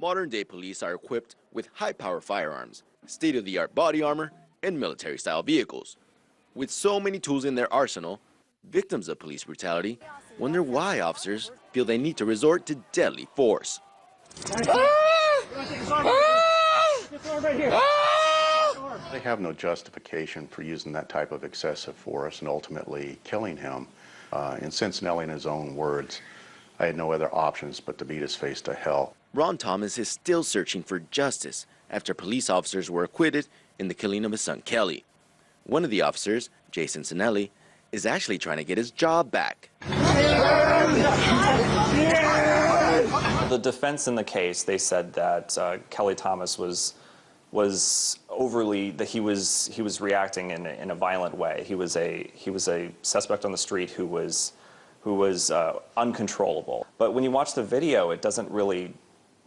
Modern-day police are equipped with high-power firearms, state-of-the-art body armor, and military-style vehicles. With so many tools in their arsenal, victims of police brutality wonder why officers feel they need to resort to deadly force. They have no justification for using that type of excessive force and ultimately killing him. In Cincinnati, in his own words, I had no other options but to beat his face to hell. Ron Thomas is still searching for justice after police officers were acquitted in the killing of his son Kelly. One of the officers, Jason Sinelli, is actually trying to get his job back. The defense in the case, they said that Kelly Thomas was overly, that he was reacting in a violent way. He was a suspect on the street who was uncontrollable. But when you watch the video, it doesn't really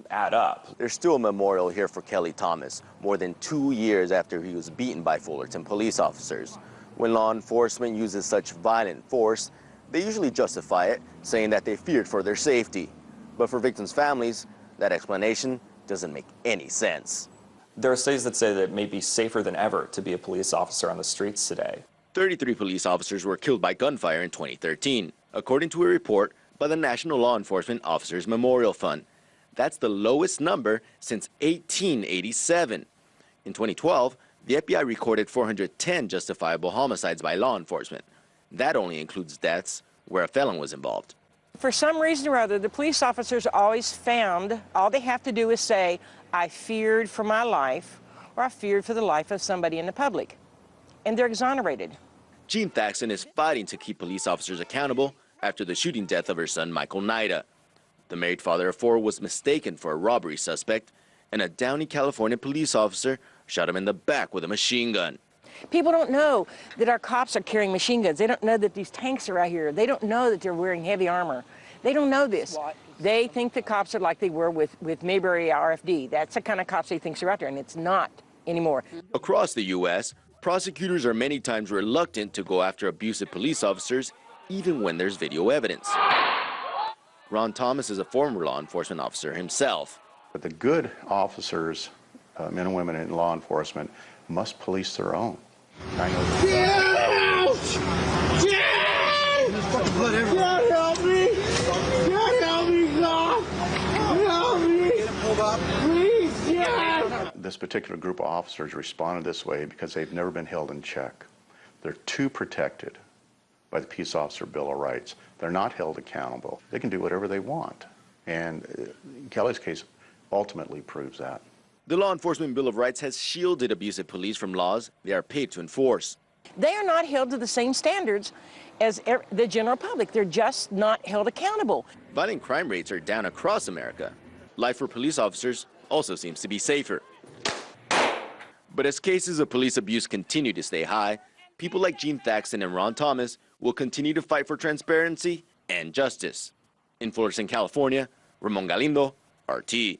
add up. There's still a memorial here for Kelly Thomas, more than 2 years after he was beaten by Fullerton police officers. When law enforcement uses such violent force, they usually justify it, saying that they feared for their safety. But for victims' families, that explanation doesn't make any sense. There are studies that say that it may be safer than ever to be a police officer on the streets today. 33 police officers were killed by gunfire in 2013, according to a report by the National Law Enforcement Officers Memorial Fund. That's the lowest number since 1887. In 2012, the FBI recorded 410 justifiable homicides by law enforcement. That only includes deaths where a felon was involved. For some reason or other, the police officers always found all they have to do is say, I feared for my life, or I feared for the life of somebody in the public, and they're exonerated. Jean Thaxton is fighting to keep police officers accountable after the shooting death of her son, Michael Naida. The married father of 4 was mistaken for a robbery suspect, and a Downey, California police officer shot him in the back with a machine gun. People don't know that our cops are carrying machine guns. They don't know that these tanks are out here. They don't know that they're wearing heavy armor. They don't know this. They think the cops are like they were with Mayberry RFD. That's the kind of cops they think are out there, and it's not anymore. Across the U.S., prosecutors are many times reluctant to go after abusive police officers, even when there's video evidence. Ron Thomas is a former law enforcement officer himself. But the good officers, men and women in law enforcement, must police their own. I know that. God help me! God help me, God! Help me! Please, yeah! This particular group of officers responded this way because they've never been held in check. They're too protected by the Peace Officer Bill of Rights. They're not held accountable. They can do whatever they want. And Kelly's case ultimately proves that. The Law Enforcement Bill of Rights has shielded abusive police from laws they are paid to enforce. They are not held to the same standards as the general public. They're just not held accountable. Violent crime rates are down across America. Life for police officers also seems to be safer. But as cases of police abuse continue to stay high, people like Jean Thaxton and Ron Thomas will continue to fight for transparency and justice. In Fullerton, California, Ramon Galindo, RT.